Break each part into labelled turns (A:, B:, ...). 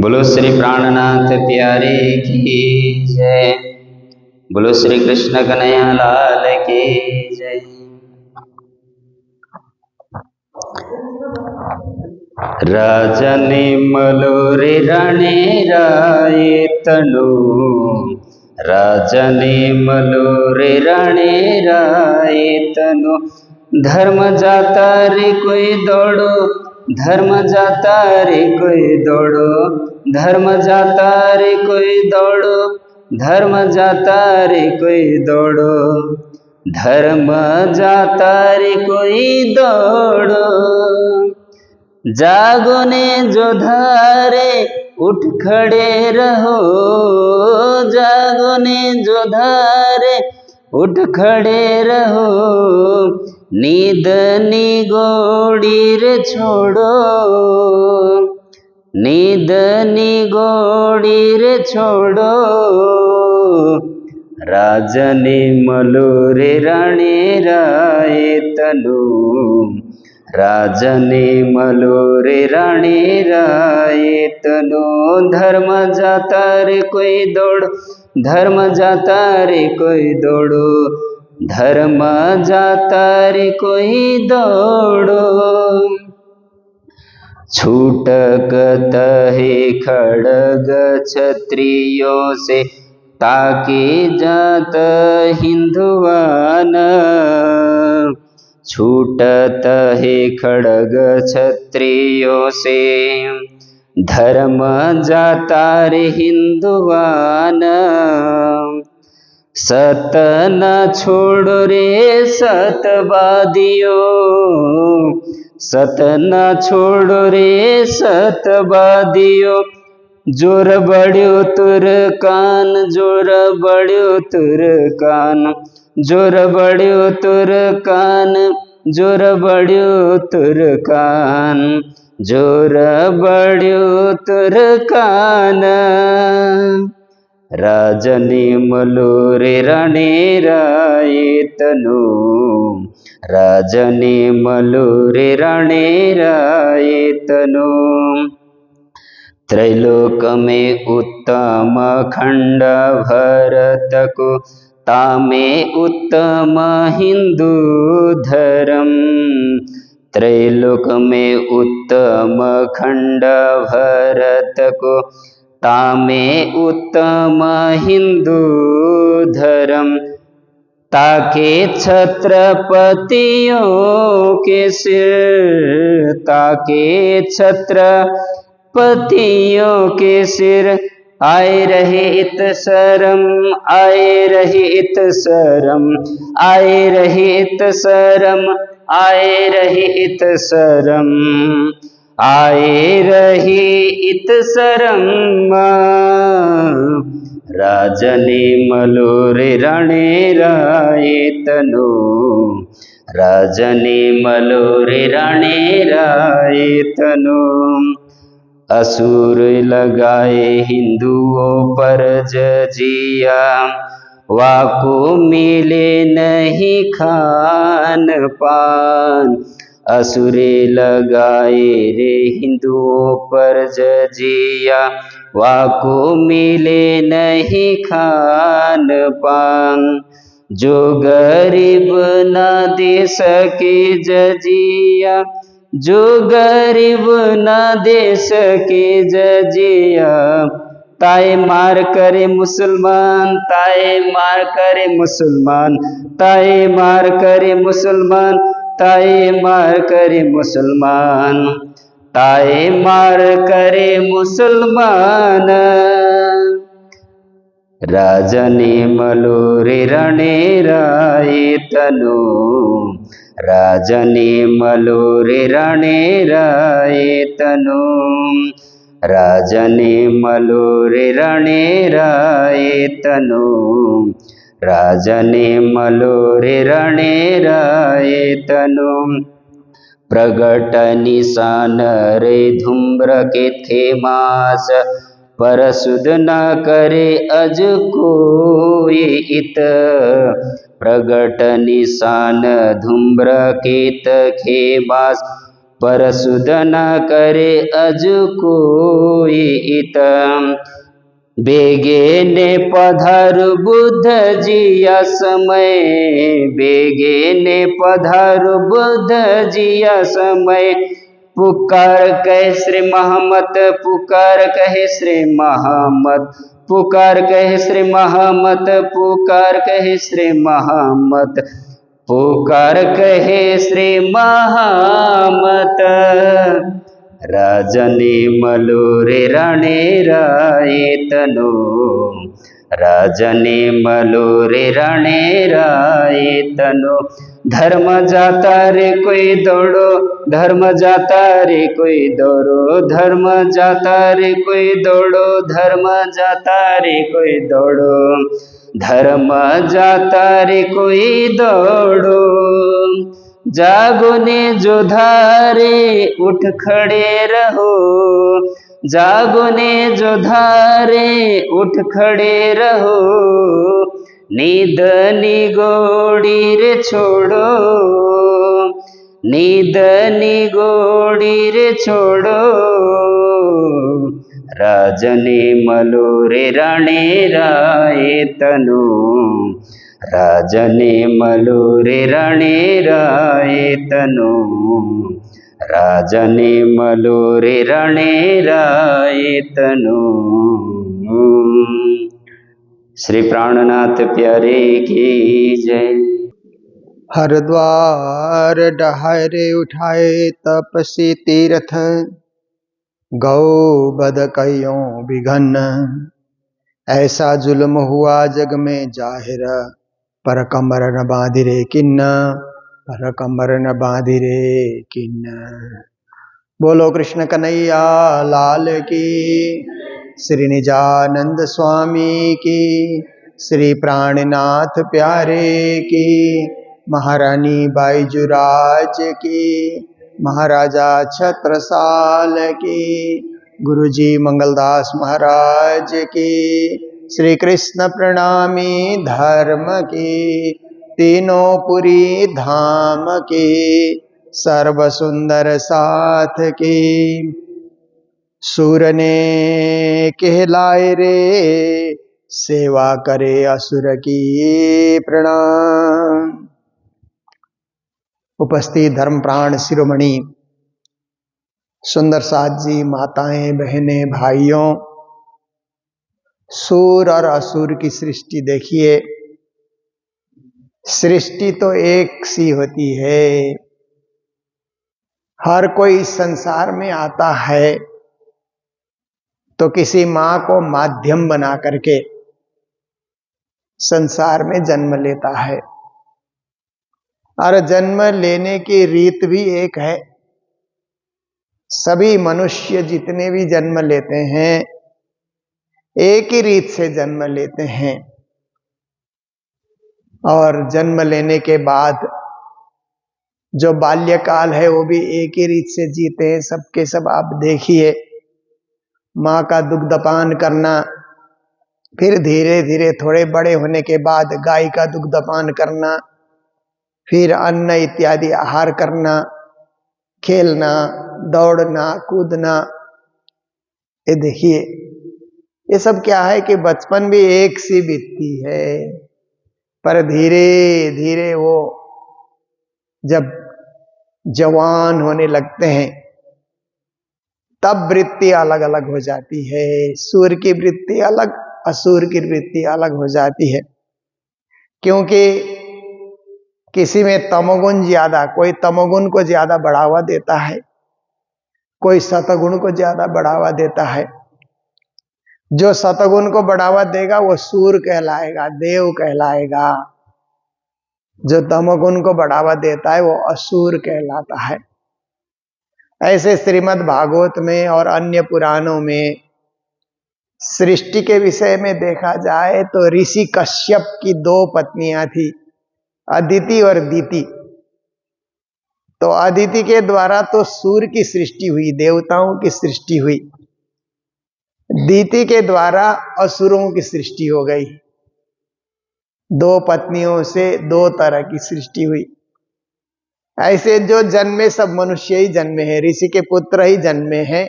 A: बोलो श्री प्राणनाथ प्यारे की जय। बोलो श्री कृष्ण कन्हैया लाल की जय। राजने मलोरे रणे राये तनु, राजने मलोरे रणे राये तनु। धर्म जाता रे कोई दौड़ो, धर्म जाता रे कोई दौड़ो, धर्म जाता रे कोई दौड़ो, धर्म जाता रे कोई दौड़ो, धर्म जाता रे कोई दौड़ो। जागो ने जो धारे उठ खड़े रहो, जागो ने जो धारे उठ खड़े रहो। नींद निगोड़ी रे छोड़ो, नींद निगोड़ी रे छोड़ो। राजने मलोरे रणे राये तनु, राजने मलोरे रणे राये तनु। धर्म जाता रे कोई दौड़ो, धर्म जाता रे कोई दौड़ो, धर्म जाता रे कोई दौड़ो। छूटक तहे खड़ग क्षत्रियों से, ताके जात हिंदुआन। छूटत है खड़ग क्षत्रियों से, धर्म जाता रे हिंदुआन। सत न छोड़ो रे सतवादियों, सत न छोड़ो रे सतवादियों। जोर बड़्यो तुर कान, जोर बड़्यो तुर कान, जोर बड़्यो तुर कान, जोर बड़्यो तुर कान, जोर बड़्यो तुर कान। राजने मलोरे रणे राये तनु, राजने मलोरे रणे राये तनु। त्रैलोक में उत्तम खंड भरत को, तामे उत्तम हिंदू धर्म। त्रैलोक में उत्तम खंड भरत को, तामे उत्तम हिंदू धर्म। ताके छत्रपतियों के सिर, ताके छत्रपतियों के सिर। आए रहे इत शर्म, आए रहे इत शर्म, आए रहे इत शर्म, आए रहे इत शर्म, आए रहे इत शर्म। राजने मलोरे रणे राये तनु, राजने मलोरे रणे राये तनु। असुर लगाए हिंदुओं पर जजिया, वाको मिले नहीं खान पान। असुरे लगाए रे हिंदुओं पर जजिया, वाको मिले नहीं खान पान। जो गरीब ना दे सके जजिया, जो गरीब ना दे सके जजिया। ताए मार करे मुसलमान, ताए मार करे मुसलमान, ताए मार करे मुसलमान, ताए मार करे मुसलमान, ताए मार करे मुसलमान। राजने मलोरे रणे राये तनु, राजने मलोरे रणे राये तनु, राजने मलोरे रणे राये तनु, राजने मलोरे रणे राये तनु। प्रगट निशान रे धूम्र के थे मास, पर सुध न करे अज कोई इत। प्रगट निशान धूम्र केत खे बास, पर सुध न करे अज कोई इतम। बेगे ने पधारु बुद्ध जिया समय, बेगे ने पधारु बुद्ध जिया समय। पुकार कहे श्री महमत, पुकार कहे श्री महमत, पुकार कहे श्री महमत, पुकार कहे श्री महमत, पुकार कहे श्री महमत। राजने मलोरे रणे राये तनो, राजने मलोरे रणे राये तनो। धर्म जाता रे कोई दौड़ो, धर्म जाता रे कोई दौड़ो, धर्म जाता रे कोई दौड़ो, धर्म जाता रे कोई दौड़ो, धर्म जाता रे कोई दौड़ो। जागो ने जो धारे उठ खड़े रहो, जागो ने जो धारे उठ खड़े रहो। नींद निगोड़ी रे छोड़ो, नींद निगोड़ी रे छोड़ो। राजने मलोरे रणे राये तनो, राजने मलोरे रणे राये तनो, राजने मलोरे रणे राये तनो। श्री प्राणनाथ प्यारे की जय।
B: हरिद्वार डहरे उठाए तपसी तीर्थ, गौ बद कहियों बिघन। ऐसा जुल्म हुआ जग में जाहिर, पर कमर न बांधिरे किन्न, पर कमर न बांधिरे किन्न। बोलो कृष्ण कन्हैया लाल की, श्री निजानंद स्वामी की, श्री प्राणनाथ प्यारे की, महारानी बाईजुराज की, महाराजा छत्रसाल की, गुरुजी मंगलदास महाराज की, श्री कृष्ण प्रणामी धर्म की, तीनों पुरी धाम की, सर्व सुंदर साथ की। सूर ने कहलाए रे, सेवा करे असुर की प्रणाम। उपस्थित धर्म प्राण शिरोमणि सुंदर साथ जी, माताएं, बहनें, भाइयों, सूर और असुर की सृष्टि देखिए। सृष्टि तो एक सी होती है। हर कोई संसार में आता है तो किसी मां को माध्यम बना करके संसार में जन्म लेता है, और जन्म लेने की रीत भी एक है। सभी मनुष्य जितने भी जन्म लेते हैं एक ही रीत से जन्म लेते हैं, और जन्म लेने के बाद जो बाल्यकाल है वो भी एक ही रीत से जीते हैं। सबके सब आप देखिए, माँ का दुग्धपान करना, फिर धीरे धीरे थोड़े बड़े होने के बाद गाय का दुग्धपान करना, फिर अन्न इत्यादि आहार करना, खेलना, दौड़ना, कूदना। ये देखिए, ये सब क्या है कि बचपन भी एक सी बीतती है, पर धीरे धीरे वो जब जवान होने लगते हैं तब वृत्ति अलग अलग हो जाती है। सूर की वृत्ति अलग, असुर की वृत्ति अलग हो जाती है, क्योंकि किसी में तमोगुण ज्यादा, कोई तमोगुण को ज्यादा बढ़ावा देता है, कोई सतगुण को ज्यादा बढ़ावा देता है। जो सतगुण को बढ़ावा देगा वो सूर कहलाएगा, देव कहलाएगा। जो तमोगुण को बढ़ावा देता है वो असुर कहलाता है। ऐसे श्रीमद् भागवत में और अन्य पुराणों में सृष्टि के विषय में देखा जाए तो ऋषि कश्यप की दो पत्नियां थी, अदिति और दीति। तो अदिति के द्वारा तो सूर्य की सृष्टि हुई, देवताओं की सृष्टि हुई। दीति के द्वारा असुरों की सृष्टि हो गई। दो पत्नियों से दो तरह की सृष्टि हुई। ऐसे जो जन्मे सब मनुष्य ही जन्मे हैं, ऋषि के पुत्र ही जन्मे हैं,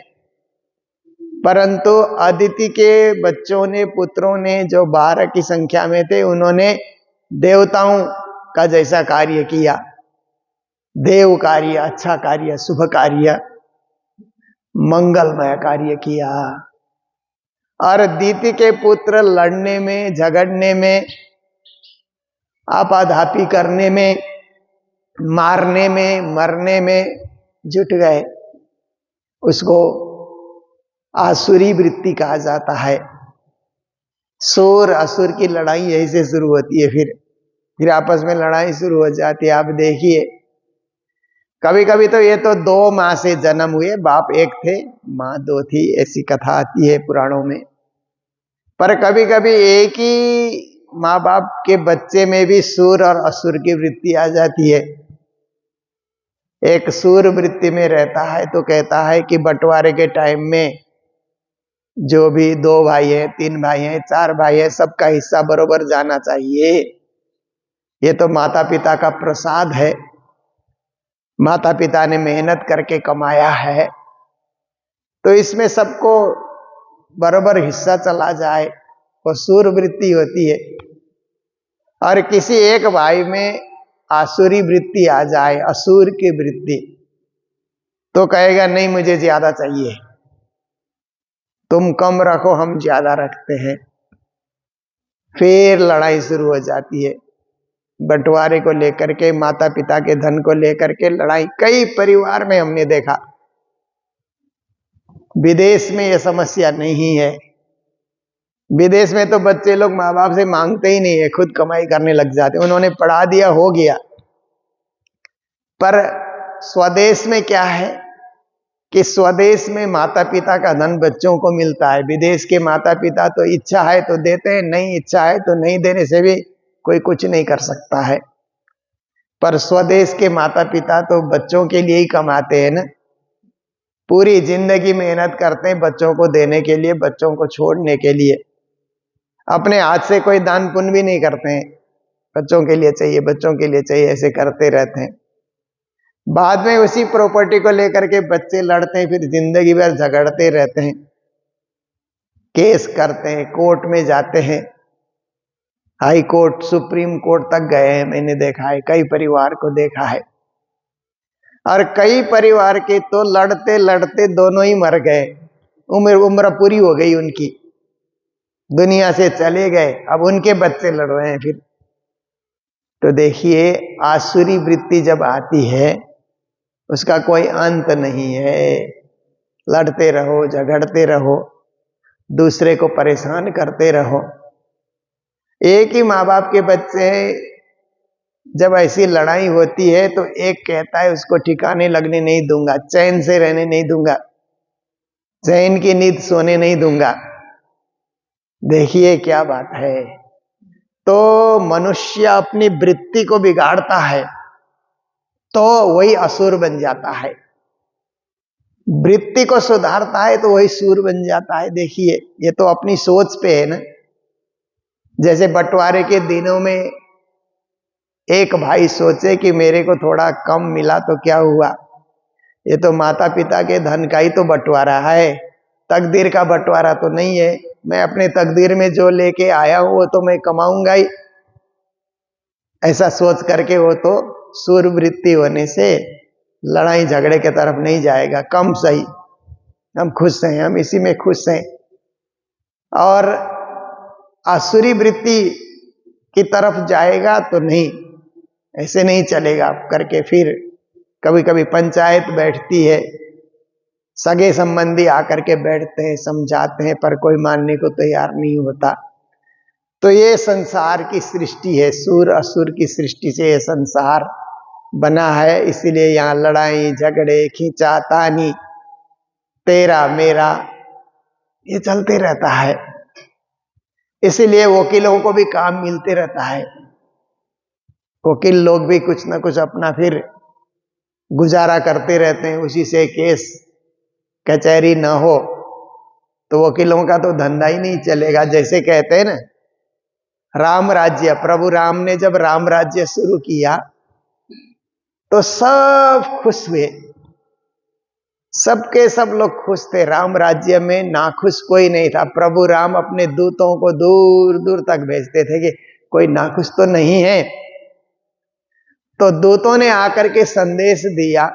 B: परंतु अदिति के बच्चों ने, पुत्रों ने, जो 12 की संख्या में थे, उन्होंने देवताओं का जैसा कार्य किया, देव कार्य, अच्छा कार्य, शुभ कार्य, मंगलमय कार्य किया। और दीति के पुत्र लड़ने में, झगड़ने में, आपाधापी करने में, मारने में, मरने में जुट गए। उसको आसुरी वृत्ति कहा जाता है। सूर असुर की लड़ाई यही से शुरू होती है। फिर आपस में लड़ाई शुरू हो जाती है। आप देखिए, कभी कभी तो ये तो 2 माँ से जन्म हुए, बाप एक थे, माँ 2 थी, ऐसी कथा आती है पुराणों में। पर कभी कभी एक ही माँ बाप के बच्चे में भी सूर और असुर की वृत्ति आ जाती है। एक सूर वृत्ति में रहता है तो कहता है कि बंटवारे के टाइम में जो भी 2 भाई है, 3 भाई है, 4 भाई है, सबका हिस्सा बरोबर जाना चाहिए। ये तो माता पिता का प्रसाद है, माता पिता ने मेहनत करके कमाया है, तो इसमें सबको बरोबर हिस्सा चला जाए, वो सूर वृत्ति होती है। और किसी एक भाई में आसुरी वृत्ति आ जाए, असुर की वृत्ति, तो कहेगा नहीं मुझे ज्यादा चाहिए, तुम कम रखो हम ज्यादा रखते हैं। फिर लड़ाई शुरू हो जाती है, बंटवारे को लेकर के, माता पिता के धन को लेकर के लड़ाई कई परिवार में हमने देखा। विदेश में यह समस्या नहीं है। विदेश में तो बच्चे लोग माँ बाप से मांगते ही नहीं है, खुद कमाई करने लग जाते, उन्होंने पढ़ा दिया, हो गया। पर स्वदेश में क्या है कि स्वदेश में माता पिता का धन बच्चों को मिलता है। विदेश के माता पिता तो इच्छा है तो देते हैं, नहीं इच्छा है तो नहीं देने से भी कोई कुछ नहीं कर सकता है। पर स्वदेश के माता पिता तो बच्चों के लिए ही कमाते हैं ना, पूरी जिंदगी मेहनत करते हैं बच्चों को देने के लिए, बच्चों को छोड़ने के लिए। अपने हाथ से कोई दान पुण्य भी नहीं करते हैं, बच्चों के लिए चाहिए, बच्चों के लिए चाहिए, ऐसे करते रहते हैं। बाद में उसी प्रॉपर्टी को लेकर के बच्चे लड़ते हैं, फिर जिंदगी भर झगड़ते रहते हैं, केस करते हैं, कोर्ट में जाते हैं, हाई कोर्ट, सुप्रीम कोर्ट तक गए हैं। मैंने देखा है, कई परिवार को देखा है। और कई परिवार के तो लड़ते लड़ते दोनों ही मर गए, उम्र पूरी हो गई उनकी, दुनिया से चले गए, अब उनके बच्चे लड़ रहे हैं फिर। तो देखिए, आसुरी वृत्ति जब आती है उसका कोई अंत नहीं है। लड़ते रहो, झगड़ते रहो, दूसरे को परेशान करते रहो। एक ही माँ बाप के बच्चे हैं, जब ऐसी लड़ाई होती है तो एक कहता है उसको ठिकाने लगने नहीं दूंगा, चैन से रहने नहीं दूंगा, चैन की नींद सोने नहीं दूंगा। देखिए क्या बात है। तो मनुष्य अपनी वृत्ति को बिगाड़ता है तो वही असुर बन जाता है, वृत्ति को सुधारता है तो वही सूर बन जाता है। देखिए, ये तो अपनी सोच पे है ना। जैसे बंटवारे के दिनों में एक भाई सोचे कि मेरे को थोड़ा कम मिला तो क्या हुआ, ये तो माता पिता के धन का ही तो बंटवारा है, तकदीर का बंटवारा तो नहीं है। मैं अपने तकदीर में जो लेके आया हूं वो तो मैं कमाऊंगा ही, ऐसा सोच करके वो तो सूर वृत्ति होने से लड़ाई झगड़े के तरफ नहीं जाएगा। कम सही, हम खुश हैं, हम इसी में खुश हैं। और आसुरी वृत्ति की तरफ जाएगा तो नहीं, ऐसे नहीं चलेगा करके फिर कभी कभी पंचायत बैठती है, सगे संबंधी आकर के बैठते हैं, समझाते हैं, पर कोई मानने को तैयार नहीं होता। तो ये संसार की सृष्टि है, सूर असुर की सृष्टि से ये संसार बना है। इसीलिए यहाँ लड़ाई झगड़े, खींचातानी, तेरा मेरा, ये चलते रहता है। इसीलिए वकीलों को भी काम मिलते रहता है। वकील लोग भी कुछ ना कुछ अपना फिर गुजारा करते रहते हैं, उसी से केस कचहरी ना हो तो वकीलों का तो धंधा ही नहीं चलेगा। जैसे कहते हैं ना, राम राज्य, प्रभु राम ने जब राम राज्य शुरू किया तो सब खुश हुए, सबके सब लोग खुश थे। राम राज्य में नाखुश कोई नहीं था। प्रभु राम अपने दूतों को दूर दूर तक भेजते थे कि कोई नाखुश तो नहीं है। तो दूतों ने आकर के संदेश दिया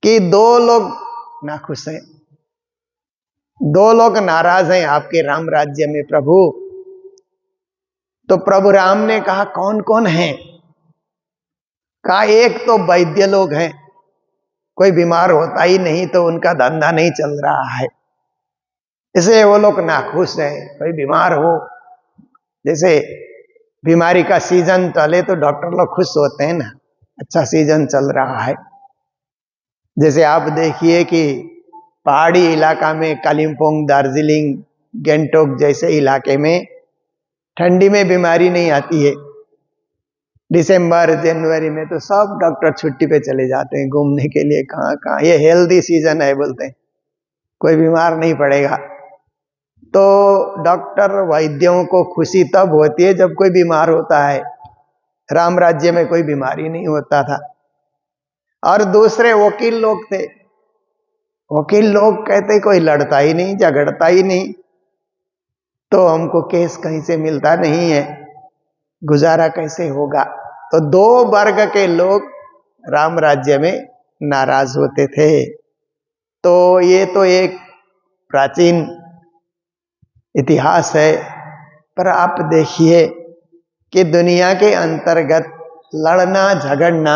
B: कि 2 लोग नाखुश हैं, 2 लोग नाराज हैं आपके राम राज्य में प्रभु। तो प्रभु राम ने कहा कौन कौन है? कहा एक तो वैद्य लोग हैं, कोई बीमार होता ही नहीं तो उनका धंधा नहीं चल रहा है, इसलिए वो लोग नाखुश है। कोई बीमार हो, जैसे बीमारी का सीजन चले तो डॉक्टर लोग खुश होते हैं ना, अच्छा सीजन चल रहा है। जैसे आप देखिए कि पहाड़ी इलाका में कालिम्पोंग, दार्जिलिंग, गैंगटॉक जैसे इलाके में ठंडी में बीमारी नहीं आती है। दिसंबर जनवरी में तो सब डॉक्टर छुट्टी पे चले जाते हैं घूमने के लिए, कहाँ कहाँ। ये हेल्दी सीजन है बोलते हैं, कोई बीमार नहीं पड़ेगा। तो डॉक्टर वैद्यों को खुशी तब होती है जब कोई बीमार होता है। राम राज्य में कोई बीमारी नहीं होता था। और दूसरे वकील लोग थे। वकील लोग कहते कोई लड़ता ही नहीं, झगड़ता ही नहीं, तो हमको केस कहीं से मिलता नहीं है, गुजारा कैसे होगा। तो 2 वर्ग के लोग राम राज्य में नाराज होते थे। तो ये तो एक प्राचीन इतिहास है। पर आप देखिए कि दुनिया के अंतर्गत लड़ना झगड़ना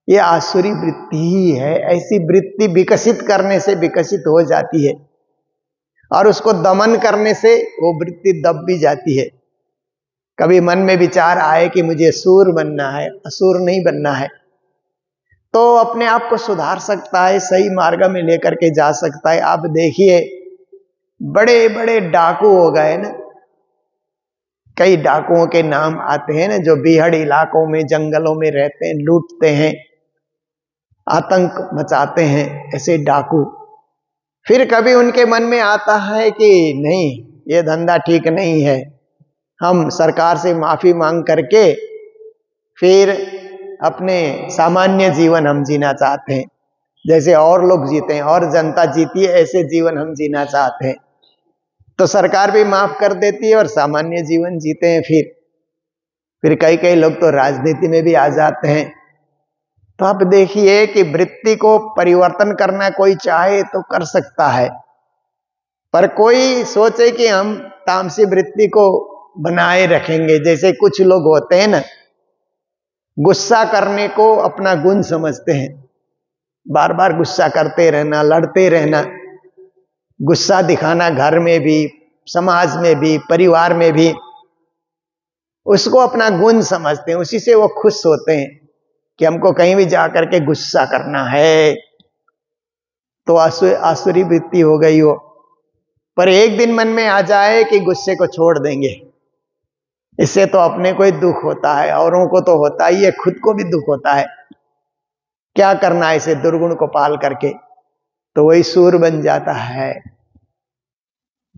B: ये आसुरी वृत्ति ही है। ऐसी वृत्ति विकसित करने से विकसित हो जाती है और उसको दमन करने से वो वृत्ति दब भी जाती है। कभी मन में विचार आए कि मुझे सूर बनना है, असुर नहीं बनना है, तो अपने आप को सुधार सकता है, सही मार्ग में लेकर के जा सकता है। आप देखिए बड़े बड़े डाकू हो गए ना, कई डाकुओं के नाम आते हैं ना, जो बीहड़ इलाकों में जंगलों में रहते हैं, लूटते हैं, आतंक मचाते हैं, ऐसे डाकू। फिर कभी उनके मन में आता है कि नहीं, ये धंधा ठीक नहीं है, हम सरकार से माफी मांग करके फिर अपने सामान्य जीवन हम जीना चाहते हैं, जैसे और लोग जीते हैं और जनता जीती है, ऐसे जीवन हम जीना चाहते हैं। तो सरकार भी माफ कर देती है और सामान्य जीवन जीते हैं। फिर कई कई लोग तो राजनीति में भी आ जाते हैं। तो आप देखिए कि वृत्ति को परिवर्तन करना कोई चाहे तो कर सकता है, पर कोई सोचे कि हम तामसी वृत्ति को बनाए रखेंगे। जैसे कुछ लोग होते हैं ना, गुस्सा करने को अपना गुण समझते हैं, बार बार गुस्सा करते रहना, लड़ते रहना, गुस्सा दिखाना घर में भी, समाज में भी, परिवार में भी, उसको अपना गुण समझते हैं। उसी से वो खुश होते हैं कि हमको कहीं भी जाकर के गुस्सा करना है। तो आसुरी वृत्ति हो गई हो। पर एक दिन मन में आ जाए कि गुस्से को छोड़ देंगे, इससे तो अपने को ही दुख होता है, औरों को तो होता ही है, खुद को भी दुख होता है। क्या करना है इसे दुर्गुण को पाल करके, तो वही सूर बन जाता है।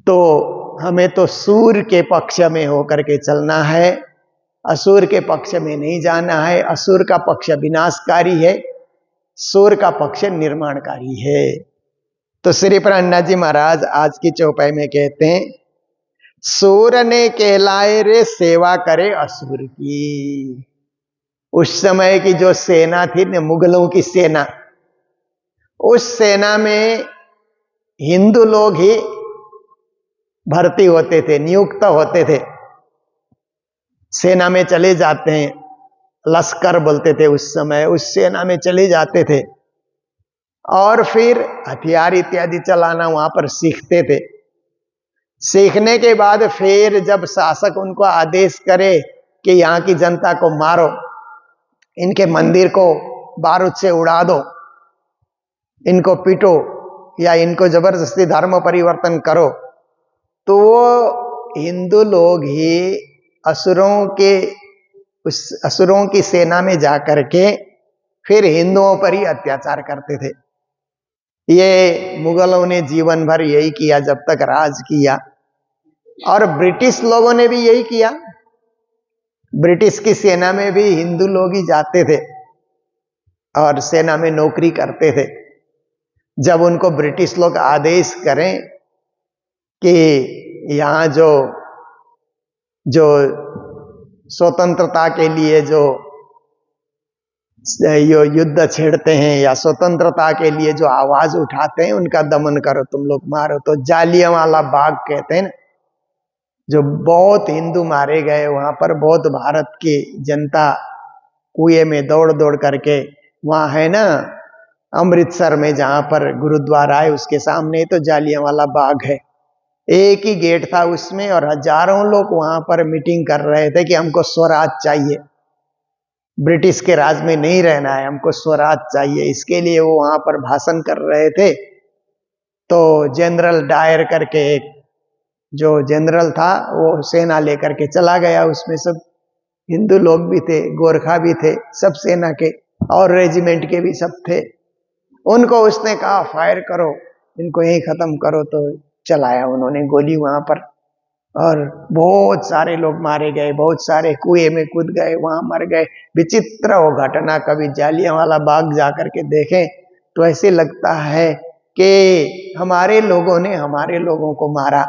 B: तो हमें तो सूर के पक्ष में होकर के चलना है, असुर के पक्ष में नहीं जाना है। असुर का पक्ष विनाशकारी है, सूर का पक्ष निर्माणकारी है। तो श्री प्रहन्नाथ जी महाराज आज की चौपाई में कहते हैं, सूर ने कहलाए रे सेवा करे असुर की। उस समय की जो सेना थी न, मुगलों की सेना, उस सेना में हिंदू लोग ही भर्ती होते थे, नियुक्त होते थे, सेना में चले जाते हैं। लश्कर बोलते थे उस समय, उस सेना में चले जाते थे और फिर हथियार इत्यादि चलाना वहां पर सीखते थे। सीखने के बाद फिर जब शासक उनको आदेश करे कि यहाँ की जनता को मारो, इनके मंदिर को बारूद से उड़ा दो, इनको पीटो या इनको जबरदस्ती धर्म परिवर्तन करो, तो वो हिंदू लोग ही असुरों की सेना में जाकर के फिर हिंदुओं पर ही अत्याचार करते थे। ये मुगलों ने जीवन भर यही किया जब तक राज किया, और ब्रिटिश लोगों ने भी यही किया। ब्रिटिश की सेना में भी हिंदू लोग ही जाते थे और सेना में नौकरी करते थे। जब उनको ब्रिटिश लोग आदेश करें कि यहाँ जो जो स्वतंत्रता के लिए जो युद्ध छेड़ते हैं या स्वतंत्रता के लिए जो आवाज उठाते हैं उनका दमन करो, तुम लोग मारो, तो जालियांवाला बाग कहते हैं ना, जो बहुत हिंदू मारे गए वहां पर, बहुत भारत की जनता कुएं में दौड़ दौड़ करके, वहां है ना अमृतसर में जहां पर गुरुद्वारा है उसके सामने तो जालियांवाला बाग है, एक ही गेट था उसमें और हजारों लोग वहां पर मीटिंग कर रहे थे कि हमको स्वराज चाहिए, ब्रिटिश के राज में नहीं रहना है, हमको स्वराज चाहिए। इसके लिए वो वहां पर भाषण कर रहे थे। तो जनरल डायर करके एक जो जनरल था वो सेना लेकर के चला गया, उसमें सब हिंदू लोग भी थे, गोरखा भी थे, सब सेना के और रेजिमेंट के भी सब थे। उनको उसने कहा फायर करो, इनको यही खत्म करो, तो चलाया उन्होंने गोली वहां पर और बहुत सारे लोग मारे गए, बहुत सारे कुएं में कूद गए, वहां मर गए। विचित्र वो घटना, कभी जालियांवाला बाग जाकर के देखें तो ऐसे लगता है कि हमारे लोगों ने हमारे लोगों को मारा,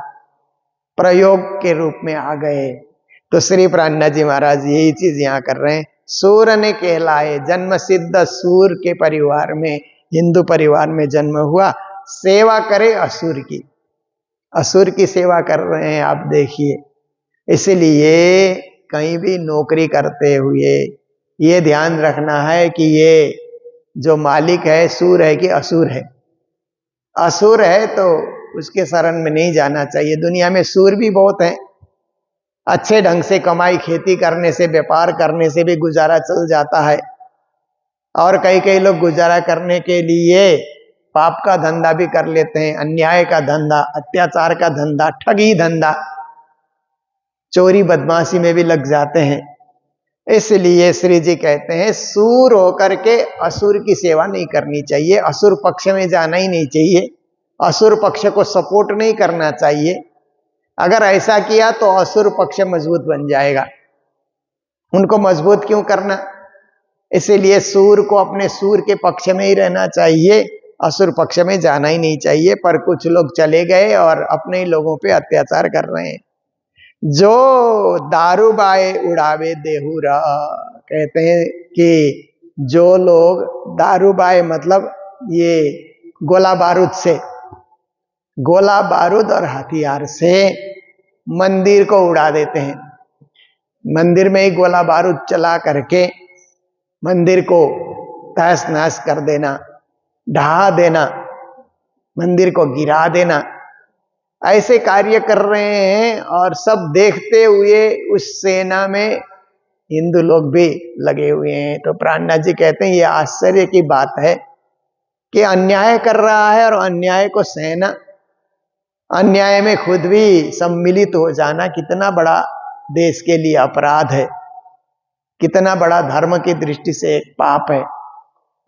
B: प्रयोग के रूप में आ गए। तो श्री प्राणनाथ जी महाराज यही चीज यहाँ कर रहे हैं। सूर ने कहलाए, जन्म सिद्ध सूर के परिवार में, हिंदू परिवार में जन्म हुआ, सेवा करे असुर की, असुर की सेवा कर रहे हैं आप देखिए। इसलिए कहीं भी नौकरी करते हुए ये ध्यान रखना है कि ये जो मालिक है सूर है कि असुर है। असुर है तो उसके शरण में नहीं जाना चाहिए। दुनिया में सूर भी बहुत हैं, अच्छे ढंग से कमाई खेती करने से, व्यापार करने से भी गुजारा चल जाता है। और कई कई लोग गुजारा करने के लिए पाप का धंधा भी कर लेते हैं, अन्याय का धंधा, अत्याचार का धंधा, ठगी धंधा, चोरी बदमाशी में भी लग जाते हैं। इसलिए श्री जी कहते हैं सूर होकर के असुर की सेवा नहीं करनी चाहिए, असुर पक्ष में जाना ही नहीं चाहिए, असुर पक्ष को सपोर्ट नहीं करना चाहिए। अगर ऐसा किया तो असुर पक्ष मजबूत बन जाएगा। उनको मजबूत क्यों करना? इसीलिए सूर को अपने सूर के पक्ष में ही रहना चाहिए, असुर पक्ष में जाना ही नहीं चाहिए। पर कुछ लोग चले गए और अपने ही लोगों पे अत्याचार कर रहे हैं। जो दारू बाए उड़ावे देहुरा, कहते हैं कि जो लोग दारू बाए मतलब ये गोला बारूद से, गोला बारूद और हथियार से मंदिर को उड़ा देते हैं। मंदिर में ही गोला बारूद चला करके मंदिर को तहस नहस कर देना, ढहा देना, मंदिर को गिरा देना, ऐसे कार्य कर रहे हैं। और सब देखते हुए उस सेना में हिंदू लोग भी लगे हुए हैं। तो प्राणनाथ जी कहते हैं ये आश्चर्य की बात है कि अन्याय कर रहा है और अन्याय को सहना, अन्याय में खुद भी सम्मिलित हो जाना कितना बड़ा देश के लिए अपराध है, कितना बड़ा धर्म की दृष्टि से एक पाप है,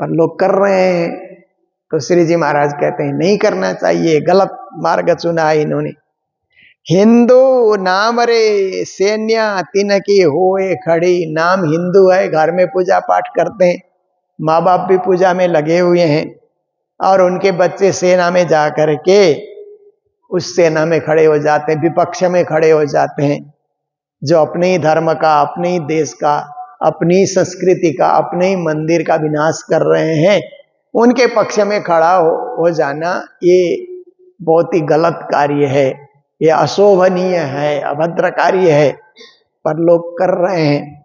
B: पर लोग कर रहे हैं। तो श्री जी महाराज कहते हैं नहीं करना चाहिए, गलत मार्ग चुना है इन्होंने। हिंदू नाम रे सैन्य तिन की होए खड़ी, नाम हिंदू है, घर में पूजा पाठ करते हैं, माँ बाप भी पूजा में लगे हुए हैं और उनके बच्चे सेना में जा कर के उस सेना में खड़े हो जाते हैं, विपक्ष में खड़े हो जाते हैं। जो अपने ही धर्म का, अपने ही देश का, अपनी संस्कृति का, अपने ही मंदिर का विनाश कर रहे हैं, उनके पक्ष में खड़ा हो जाना ये बहुत ही गलत कार्य है, ये अशोभनीय है, अभद्र कार्य है, पर लोग कर रहे हैं।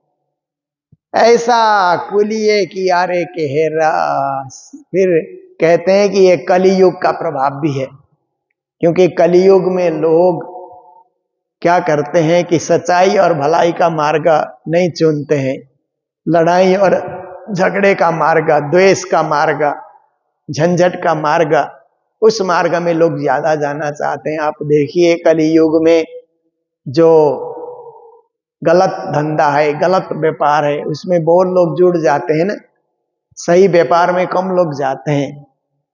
B: ऐसा कुलिये किया रे के हेरा। फिर कहते हैं कि ये कलियुग का प्रभाव भी है, क्योंकि कलियुग में लोग क्या करते हैं कि सच्चाई और भलाई का मार्ग नहीं चुनते हैं, लड़ाई और झगड़े का मार्ग, द्वेष का मार्ग, झंझट का मार्ग, उस मार्ग में लोग ज्यादा जाना चाहते हैं। आप देखिए कलियुग में जो गलत धंधा है, गलत व्यापार है, उसमें बहुत लोग जुड़ जाते हैं ना, सही व्यापार में कम लोग जाते हैं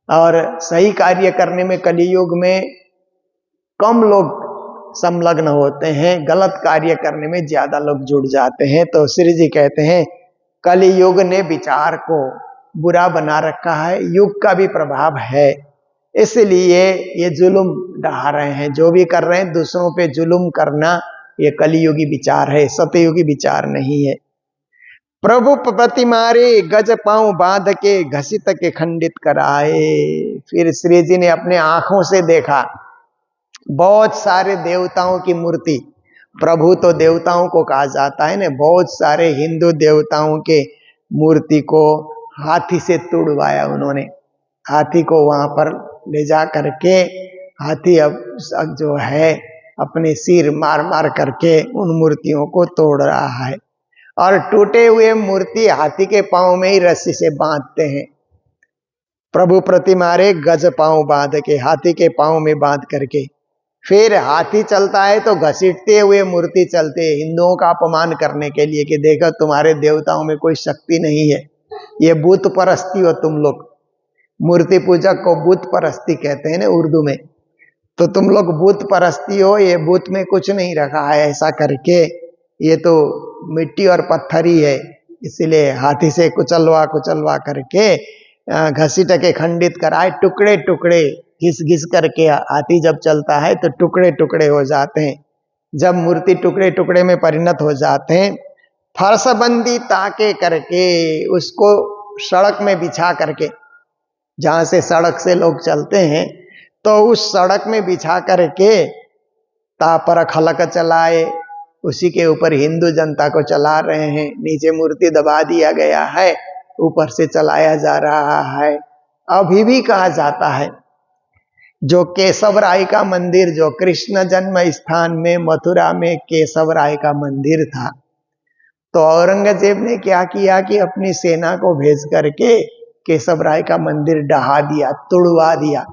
B: और सही कार्य करने में कलियुग में कम लोग संलग्न होते हैं, गलत कार्य करने में ज्यादा लोग जुड़ जाते हैं। तो श्री जी कहते हैं कलियुग ने विचार को बुरा बना रखा है, युग का भी प्रभाव है, इसलिए ये जुल्म ढा रहे हैं, जो भी कर रहे हैं दूसरों पे जुल्म करना, ये कलियुगी विचार है, सतयुगी विचार नहीं है। प्रभु प्रति मारे गज पांव बांध के घसीट के खंडित कराए। फिर श्री जी ने अपने आंखों से देखा बहुत सारे देवताओं की मूर्ति, प्रभु तो देवताओं को कहा जाता है ना, बहुत सारे हिंदू देवताओं के मूर्ति को हाथी से तुड़वाया उन्होंने। हाथी को वहां पर ले जा करके हाथी अब जो है अपने सिर मार मार करके उन मूर्तियों को तोड़ रहा है, और टूटे हुए मूर्ति हाथी के पांव में ही रस्सी से बांधते हैं। प्रभु प्रति मारे गज पांव बांध के, हाथी के पांव में बांध करके, फिर हाथी चलता है तो घसीटते हुए मूर्ति चलते, हिंदुओं का अपमान करने के लिए कि देखो तुम्हारे देवताओं में कोई शक्ति नहीं है, ये बुत परस्ती हो तुम लोग। मूर्ति पूजक को बुत परस्ती कहते हैं ना उर्दू में, तो तुम लोग बुत परस्ती हो, ये बुत में कुछ नहीं रखा है ऐसा करके, ये तो मिट्टी और पत्थर ही है, इसीलिए हाथी से कुचलवा कुचलवा करके घसीट के खंडित कराए, टुकड़े टुकड़े घिस घिस करके। हाथी जब चलता है तो टुकड़े टुकड़े हो जाते हैं, जब मूर्ति टुकड़े टुकड़े में परिणत हो जाते हैं, फरसबंदी ताके करके उसको सड़क में बिछा करके, जहां से सड़क से लोग चलते हैं तो उस सड़क में बिछा करके तापर खलक चलाए, उसी के ऊपर हिंदू जनता को चला रहे हैं। नीचे मूर्ति दबा दिया गया है, ऊपर से चलाया जा रहा है। अभी भी कहा जाता है जो केशव राय का मंदिर, जो कृष्ण जन्म स्थान में मथुरा में केशव राय का मंदिर था, तो औरंगजेब ने क्या किया कि अपनी सेना को भेज करके केशव राय का मंदिर ढहा दिया, तुड़वा दिया।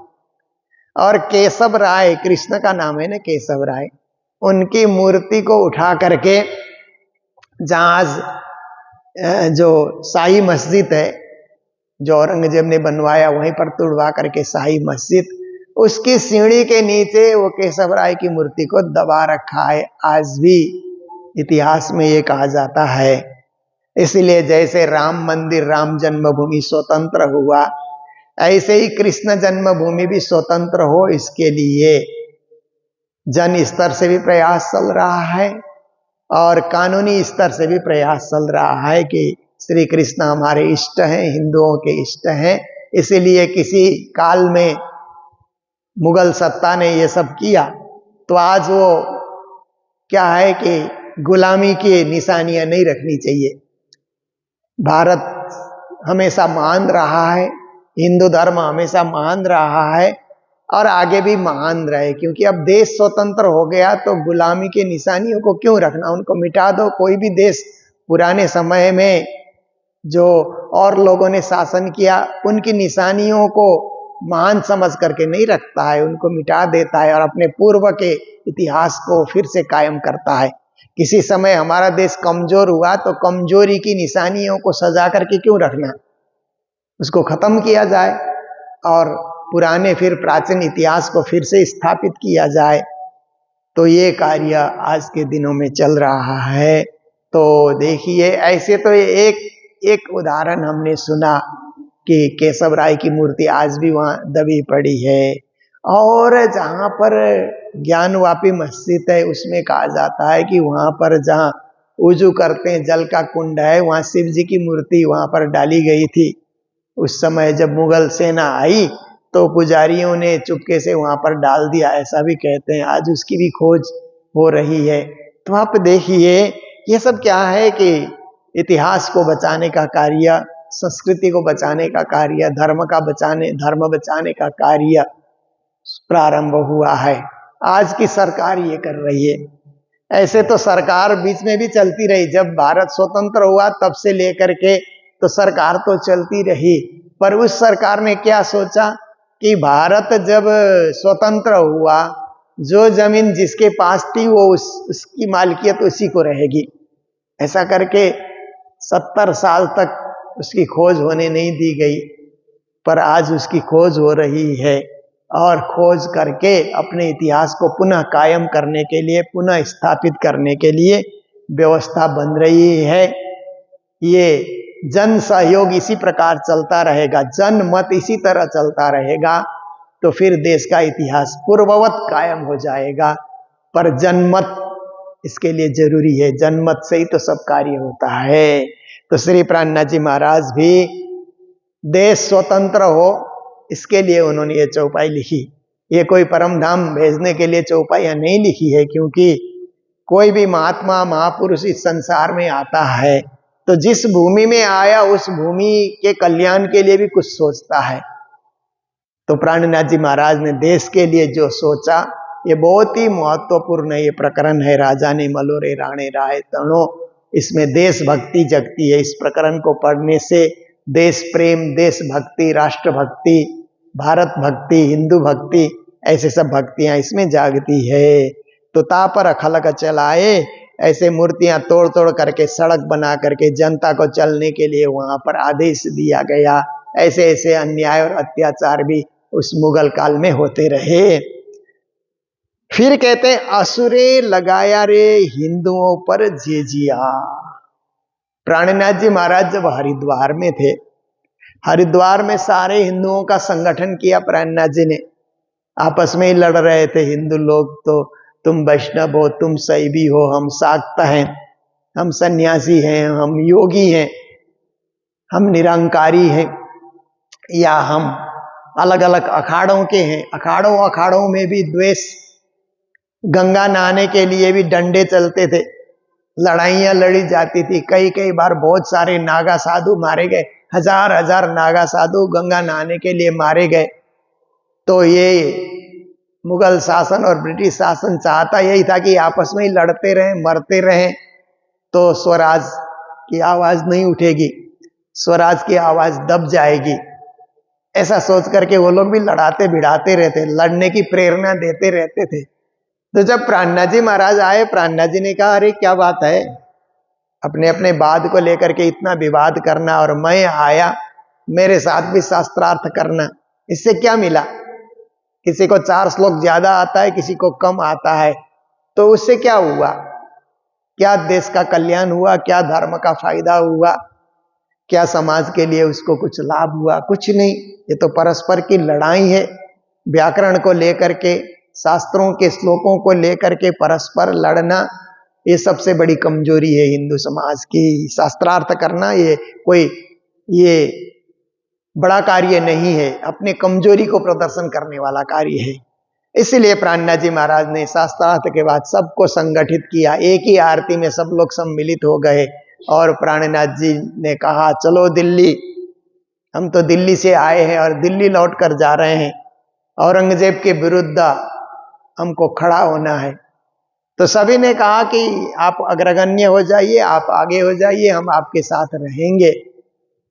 B: और केशव राय, कृष्ण का नाम है ना केशव राय, उनकी मूर्ति को उठा करके जहां जो शाही मस्जिद है जो औरंगजेब ने बनवाया, वहीं पर तुड़वा करके शाही मस्जिद, उसकी सीढ़ी के नीचे वो केशव राय की मूर्ति को दबा रखा है। आज भी इतिहास में ये कहा जाता है। इसलिए जैसे राम मंदिर, राम जन्मभूमि स्वतंत्र हुआ, ऐसे ही कृष्ण जन्मभूमि भी स्वतंत्र हो, इसके लिए जन स्तर से भी प्रयास चल रहा है और कानूनी स्तर से भी प्रयास चल रहा है कि श्री कृष्ण हमारे इष्ट हैं, हिंदुओं के इष्ट हैं। इसीलिए किसी काल में मुगल सत्ता ने ये सब किया, तो आज वो क्या है कि गुलामी की निशानियां नहीं रखनी चाहिए। भारत हमेशा महान रहा है, हिंदू धर्म हमेशा महान रहा है और आगे भी महान रहे, क्योंकि अब देश स्वतंत्र हो गया तो गुलामी के निशानियों को क्यों रखना, उनको मिटा दो। कोई भी देश पुराने समय में जो और लोगों ने शासन किया, उनकी निशानियों को महान समझ करके नहीं रखता है, उनको मिटा देता है और अपने पूर्व के इतिहास को फिर से कायम करता है। किसी समय हमारा देश कमजोर हुआ तो कमजोरी की निशानियों को सजा करके क्यों रखना, उसको खत्म किया जाए और पुराने फिर प्राचीन इतिहास को फिर से स्थापित किया जाए। तो ये कार्य आज के दिनों में चल रहा है। तो देखिए, ऐसे तो एक उदाहरण हमने सुना कि केशव राय की मूर्ति आज भी वहां दबी पड़ी है। और जहां पर ज्ञानवापी मस्जिद है, उसमें कहा जाता है कि वहां पर जहां वुजू करते हैं, जल का कुंड है, वहां शिव जी की मूर्ति वहां पर डाली गई थी। उस समय जब मुगल सेना आई तो पुजारियों ने चुपके से वहां पर डाल दिया, ऐसा भी कहते हैं। आज उसकी भी खोज हो रही है। तो आप देखिए, ये सब क्या है कि इतिहास को बचाने का कार्य, संस्कृति को बचाने का कार्य, धर्म बचाने का कार्य प्रारंभ हुआ है। आज की सरकार ये कर रही है। ऐसे तो सरकार बीच में भी चलती रही, जब भारत स्वतंत्र हुआ तब से लेकर के तो सरकार तो चलती रही, पर उस सरकार ने क्या सोचा कि भारत जब स्वतंत्र हुआ, जो जमीन जिसके पास थी वो उसकी मालकियत उसी को रहेगी। ऐसा करके 70 साल तक उसकी खोज होने नहीं दी गई, पर आज उसकी खोज हो रही है। और खोज करके अपने इतिहास को पुनः कायम करने के लिए, पुनः स्थापित करने के लिए व्यवस्था बन रही है। ये जन सहयोग इसी प्रकार चलता रहेगा, जन मत इसी तरह चलता रहेगा, तो फिर देश का इतिहास पूर्ववत कायम हो जाएगा। पर जनमत इसके लिए जरूरी है, जनमत से ही तो सब कार्य होता है। तो श्री प्राणनाथ जी महाराज भी देश स्वतंत्र हो, इसके लिए उन्होंने ये चौपाई लिखी। ये कोई परम धाम भेजने के लिए चौपाइयां नहीं लिखी है, क्योंकि कोई भी महात्मा महापुरुष इस संसार में आता है तो जिस भूमि में आया उस भूमि के कल्याण के लिए भी कुछ सोचता है। तो प्राणनाथ जी महाराज ने देश के लिए जो सोचा, ये बहुत ही महत्वपूर्ण ये प्रकरण है। राजा ने मलोरे राणे राय तणो, इसमें देशभक्ति जगती है। इस प्रकरण को पढ़ने से देश प्रेम, देशभक्ति, राष्ट्रभक्ति, भारत भक्ति, हिंदू भक्ति, ऐसे सब भक्तियां इसमें जागती है। तो तापर खलक चलाए, ऐसे मूर्तियां तोड़ तोड़ करके सड़क बना करके जनता को चलने के लिए वहां पर आदेश दिया गया। ऐसे ऐसे अन्याय और अत्याचार भी उस मुगल काल में होते रहे। फिर कहते हैं असुरे लगाया रे हिंदुओं पर जेजिया। प्राणनाथ जी महाराज जब हरिद्वार में थे, हरिद्वार में सारे हिंदुओं का संगठन किया प्राणनाथ जी ने। आपस में ही लड़ रहे थे हिंदू लोग, तो तुम वैष्णव हो, तुम शैवी हो, हम शाक्त हैं, हम सन्यासी हैं, हम योगी हैं, हम निरंकारी हैं, या हम अलग अलग अखाड़ों के हैं। अखाड़ों में भी द्वेष, गंगा नहाने के लिए भी डंडे चलते थे, लड़ाइयां लड़ी जाती थी। कई बार बहुत सारे नागा साधु मारे गए, हजार नागा साधु गंगा नहाने के लिए मारे गए। तो ये मुगल शासन और ब्रिटिश शासन चाहता यही था कि आपस में ही लड़ते रहें, मरते रहें, तो स्वराज की आवाज नहीं उठेगी, स्वराज की आवाज दब जाएगी। ऐसा सोच करके वो लोग भी लड़ाते भिड़ाते रहते, लड़ने की प्रेरणा देते रहते थे। तो जब प्राणनाथ जी महाराज आए, प्राणनाथ जी ने कहा, अरे क्या बात है, अपने अपने वाद को लेकर के इतना विवाद करना, और मैं आया, मेरे साथ भी शास्त्रार्थ करना, इससे क्या मिला? किसी को 4 श्लोक ज्यादा आता है, किसी को कम आता है, तो उससे क्या हुआ? क्या देश का कल्याण हुआ? क्या धर्म का फायदा हुआ? क्या समाज के लिए उसको कुछ लाभ हुआ? कुछ नहीं। ये तो परस्पर की लड़ाई है। व्याकरण को लेकर के, शास्त्रों के श्लोकों को लेकर के परस्पर लड़ना, ये सबसे बड़ी कमजोरी है हिंदू समाज की। शास्त्रार्थ करना ये बड़ा कार्य नहीं है, अपने कमजोरी को प्रदर्शन करने वाला कार्य है। इसलिए प्राणनाथ जी महाराज ने शास्त्रार्थ के बाद सबको संगठित किया, एक ही आरती में सब लोग सम्मिलित हो गए, और प्राणनाथ जी ने कहा, चलो दिल्ली, हम तो दिल्ली से आए हैं और दिल्ली लौट कर जा रहे हैं, औरंगजेब के विरुद्ध हमको खड़ा होना है। तो सभी ने कहा कि आप अग्रगण्य हो जाइए, आप आगे हो जाइए, हम आपके साथ रहेंगे।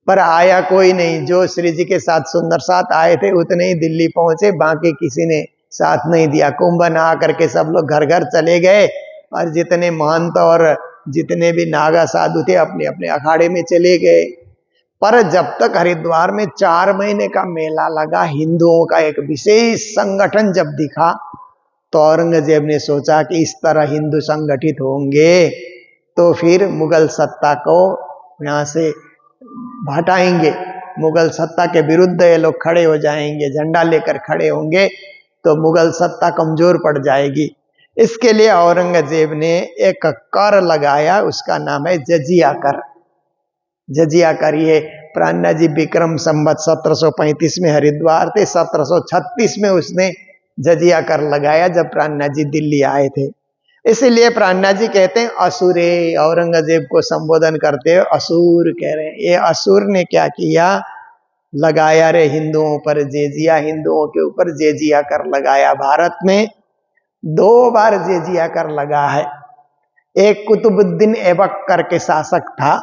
B: पर आया कोई नहीं। जो श्री जी के साथ सुंदर साथ आए थे उतने ही दिल्ली पहुंचे, बाकी किसी ने साथ नहीं दिया। कुंभ नहा करके सब लोग घर घर चले गए, और जितने महंत और जितने भी नागा साधु थे अपने अपने अखाड़े में चले गए। पर जब तक हरिद्वार में 4 महीने का मेला लगा, हिंदुओं का एक विशेष संगठन जब दिखा, तो औरंगजेब ने सोचा कि इस तरह हिंदू संगठित होंगे तो फिर मुगल सत्ता को यहाँ से हटाएंगे, मुगल सत्ता के विरुद्ध ये लोग खड़े हो जाएंगे, झंडा लेकर खड़े होंगे, तो मुगल सत्ता कमजोर पड़ जाएगी। इसके लिए औरंगजेब ने एक कर लगाया, उसका नाम है जजिया कर। जजिया कर ये प्राणनाथ जी विक्रम संवत 1735 में हरिद्वार थे, 1736 में उसने जजिया कर लगाया जब प्राणनाथ जी दिल्ली आए थे। इसीलिए प्राणनाथ जी कहते हैं असुरे, औरंगजेब को संबोधन करते हुए असुर कह रहे हैं। ये असुर ने क्या किया? लगाया रे हिंदुओं पर जेजिया, हिंदुओं के ऊपर जेजिया कर लगाया। भारत में 2 बार जेजिया कर लगा है। एक कुतुबुद्दीन ऐबक करके शासक था,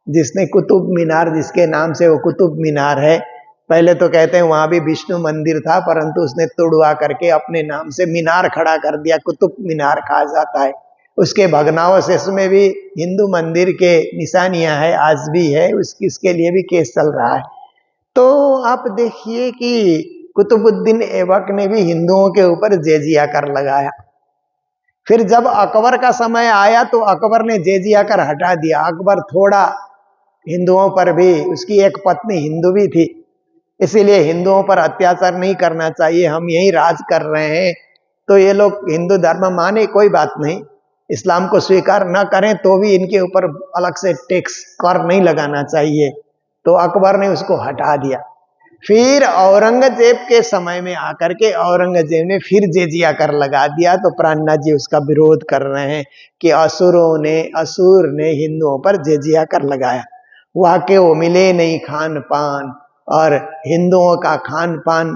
B: जिसने कुतुब मीनार, जिसके नाम से वो कुतुब मीनार है, पहले तो कहते हैं वहां भी विष्णु मंदिर था, परंतु उसने तोड़वा करके अपने नाम से मीनार खड़ा कर दिया, कुतुब मीनार कहा जाता है। उसके भग्नावशेष में भी हिंदू मंदिर के निशानियां है, आज भी है, इसके लिए भी केस चल रहा है। तो आप देखिए कि कुतुबुद्दीन ऐबक ने भी हिंदुओं के ऊपर जेजिया कर लगाया। फिर जब अकबर का समय आया तो अकबर ने जेजिया कर हटा दिया। अकबर थोड़ा हिंदुओं पर भी, उसकी एक पत्नी हिंदू भी थी, इसीलिए हिंदुओं पर अत्याचार नहीं करना चाहिए, हम यही राज कर रहे हैं, तो ये लोग हिंदू धर्म माने कोई बात नहीं, इस्लाम को स्वीकार न करें तो भी इनके ऊपर अलग से टैक्स कर नहीं लगाना चाहिए। तो अकबर ने उसको हटा दिया। फिर औरंगजेब के समय में आकर के औरंगजेब ने फिर जेजिया कर लगा दिया। तो प्राणनाथ जी उसका विरोध कर रहे हैं कि असुर ने हिंदुओं पर जेजिया कर लगाया, वहां के वो मिले नहीं खान पान, और हिंदुओं का खान पान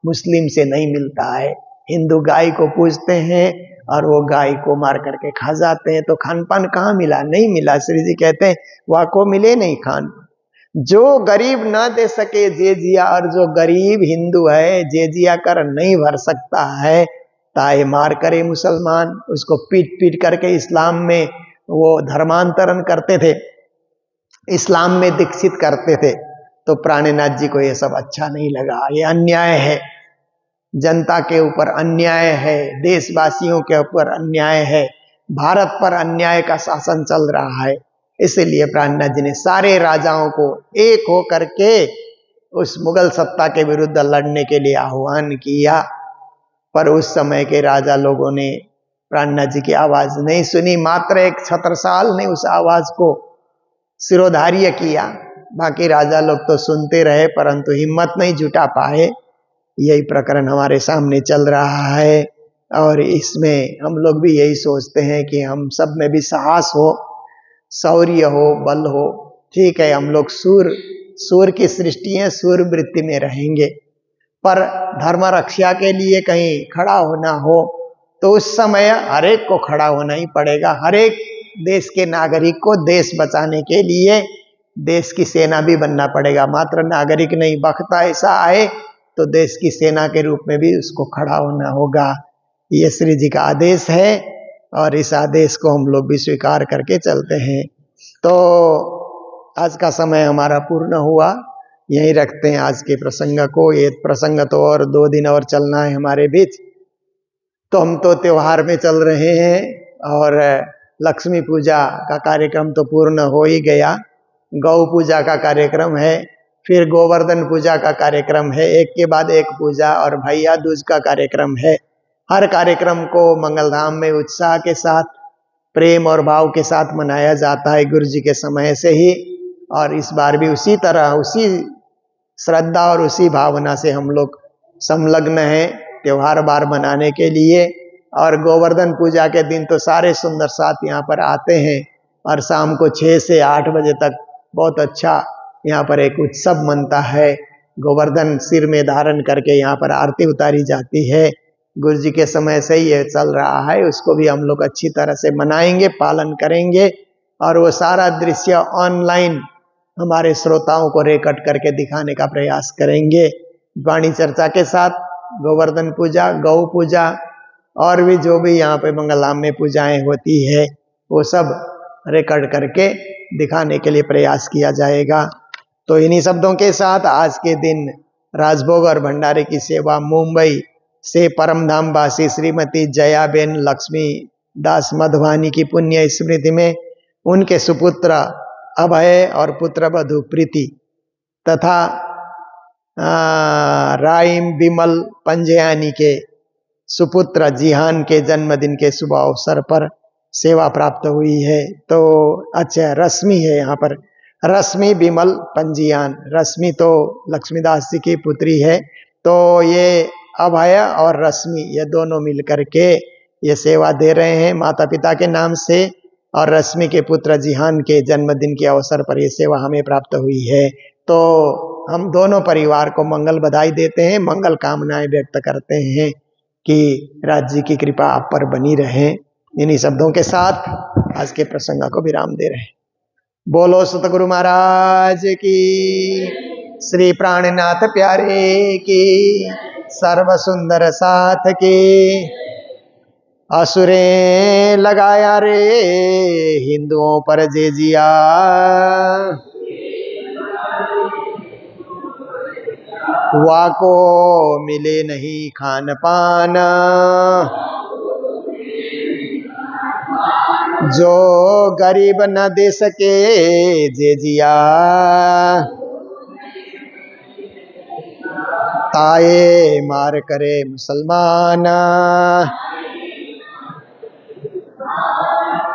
B: मुस्लिम से नहीं मिलता है। हिंदू गाय को पूजते हैं और वो गाय को मार करके खा जाते हैं, तो खान पान कहाँ मिला? नहीं मिला। श्री जी कहते हैं वहां को मिले नहीं खान। जो गरीब ना दे सके जेजिया, और जो गरीब हिंदू है जेजिया कर नहीं भर सकता है, ताए मार करे मुसलमान, उसको पीट पीट करके इस्लाम में वो धर्मांतरण करते थे, इस्लाम में दीक्षित करते थे। तो प्राणनाथ जी को ये सब अच्छा नहीं लगा। ये अन्याय है, जनता के ऊपर अन्याय है, देशवासियों के ऊपर अन्याय है, भारत पर अन्याय का शासन चल रहा है। इसीलिए प्राणनाथ जी ने सारे राजाओं को एक हो करके उस मुगल सत्ता के विरुद्ध लड़ने के लिए आह्वान किया। पर उस समय के राजा लोगों ने प्राणनाथ जी की आवाज नहीं सुनी। मात्र एक छत्रसाल ने उस आवाज को सिरोधार्य किया, बाकी राजा लोग तो सुनते रहे परंतु हिम्मत नहीं जुटा पाए। यही प्रकरण हमारे सामने चल रहा है, और इसमें हम लोग भी यही सोचते हैं कि हम सब में भी साहस हो, शौर्य हो, बल हो। ठीक है, हम लोग सूर की सृष्टि है, सूर वृत्ति में रहेंगे, पर धर्म रक्षा के लिए कहीं खड़ा होना हो तो उस समय हर एक को खड़ा होना ही पड़ेगा। हर एक देश के नागरिक को देश बचाने के लिए देश की सेना भी बनना पड़ेगा। मात्र नागरिक नहीं, वक्त ऐसा आए तो देश की सेना के रूप में भी उसको खड़ा होना होगा। ये श्री जी का आदेश है और इस आदेश को हम लोग भी स्वीकार करके चलते हैं। तो आज का समय हमारा पूर्ण हुआ, यहीं रखते हैं आज के प्रसंग को। ये प्रसंग तो और 2 दिन और चलना है हमारे बीच। तो हम तो त्योहार में चल रहे हैं और लक्ष्मी पूजा का कार्यक्रम तो पूर्ण हो ही गया, गौ पूजा का कार्यक्रम है, फिर गोवर्धन पूजा का कार्यक्रम है, एक के बाद एक पूजा, और भैया दूज का कार्यक्रम है। हर कार्यक्रम को मंगलधाम में उत्साह के साथ, प्रेम और भाव के साथ मनाया जाता है गुरु जी के समय से ही, और इस बार भी उसी तरह, उसी श्रद्धा और उसी भावना से हम लोग संलग्न हैं त्योहार बार मनाने के लिए। और गोवर्धन पूजा के दिन तो सारे सुंदर साथ यहाँ पर आते हैं, और शाम को 6 से 8 बजे तक बहुत अच्छा यहाँ पर एक उत्सव मनता है। गोवर्धन सिर में धारण करके यहाँ पर आरती उतारी जाती है। गुरु जी के समय से ये चल रहा है, उसको भी हम लोग अच्छी तरह से मनाएंगे, पालन करेंगे, और वो सारा दृश्य ऑनलाइन हमारे श्रोताओं को रिकॉर्ड करके दिखाने का प्रयास करेंगे। वाणी चर्चा के साथ गोवर्धन पूजा, गौ पूजा, और भी जो भी यहाँ पे मंगलधाम में पूजाएं होती है वो सब रिकॉर्ड करके दिखाने के लिए प्रयास किया जाएगा। तो इन्हीं शब्दों के साथ आज के दिन राजभोग और भंडारे की सेवा मुंबई से परमधाम वासी श्रीमती जयाबेन लक्ष्मी दास मधवानी की पुण्य स्मृति में उनके सुपुत्र अभय और पुत्र वधु प्रीति तथा राइम बिमल पंजयानी के सुपुत्र जिहान के जन्मदिन के शुभ अवसर पर सेवा प्राप्त हुई है। तो अच्छा, रश्मि है यहाँ पर, रश्मि बिमल पंजियान। रश्मि तो लक्ष्मीदास जी की पुत्री है, तो ये अभय और रश्मि ये दोनों मिलकर के ये सेवा दे रहे हैं माता पिता के नाम से, और रश्मि के पुत्र जिहान के जन्मदिन के अवसर पर ये सेवा हमें प्राप्त हुई है। तो हम दोनों परिवार को मंगल बधाई देते हैं, मंगल कामनाएं व्यक्त करते हैं कि राज्य की कृपा आप पर बनी रहे। इन्हीं शब्दों के साथ आज के प्रसंग को विराम दे रहे हैं। बोलो सतगुरु महाराज की, श्री प्राणनाथ प्यारे की, सर्व सुंदर साथ की। असुरे लगाया रे हिंदुओं पर जेजिया, वाको मिले नहीं खान पान, जो गरीब न दे सके जे जिया, ताए मार करे मुसलमान,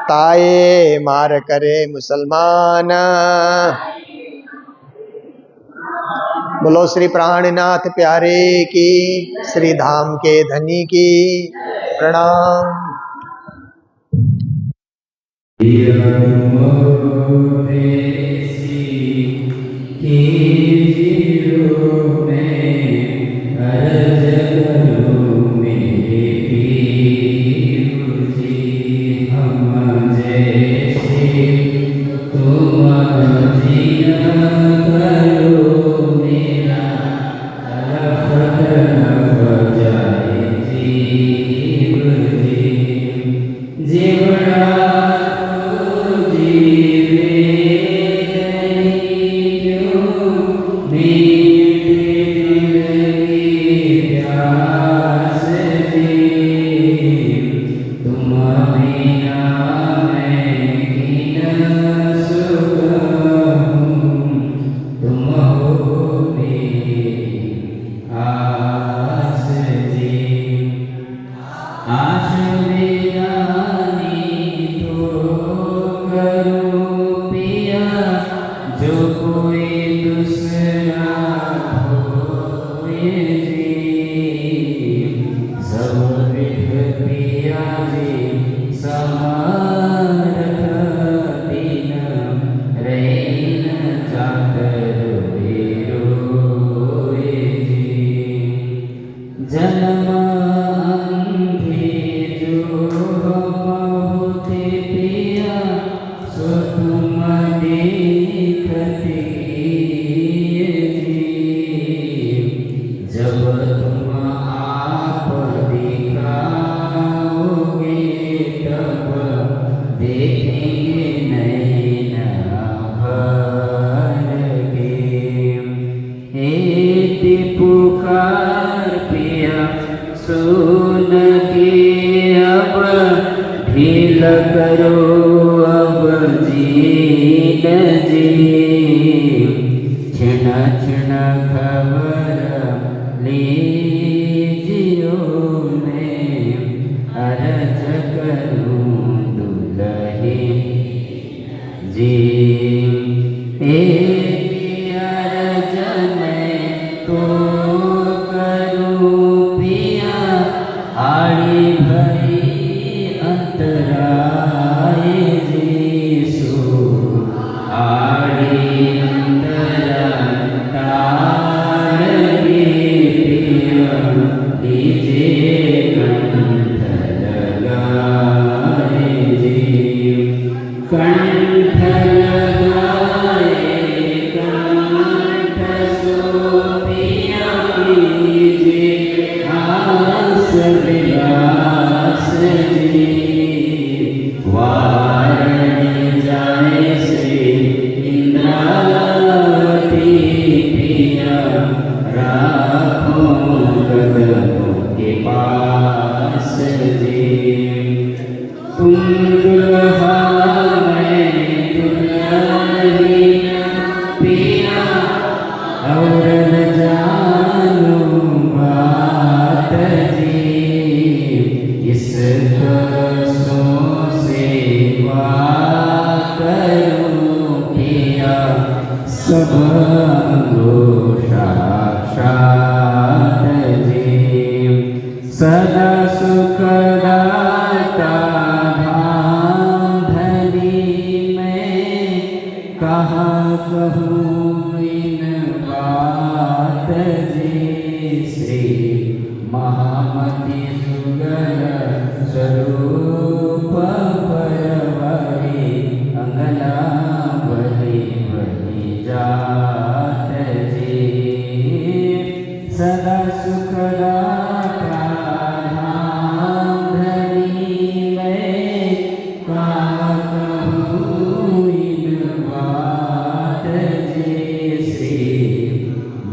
B: ताए मार करे मुसलमान। बोलो श्री प्राणनाथ प्यारे की, श्री धाम के धनी की प्रणाम।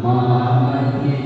C: Mama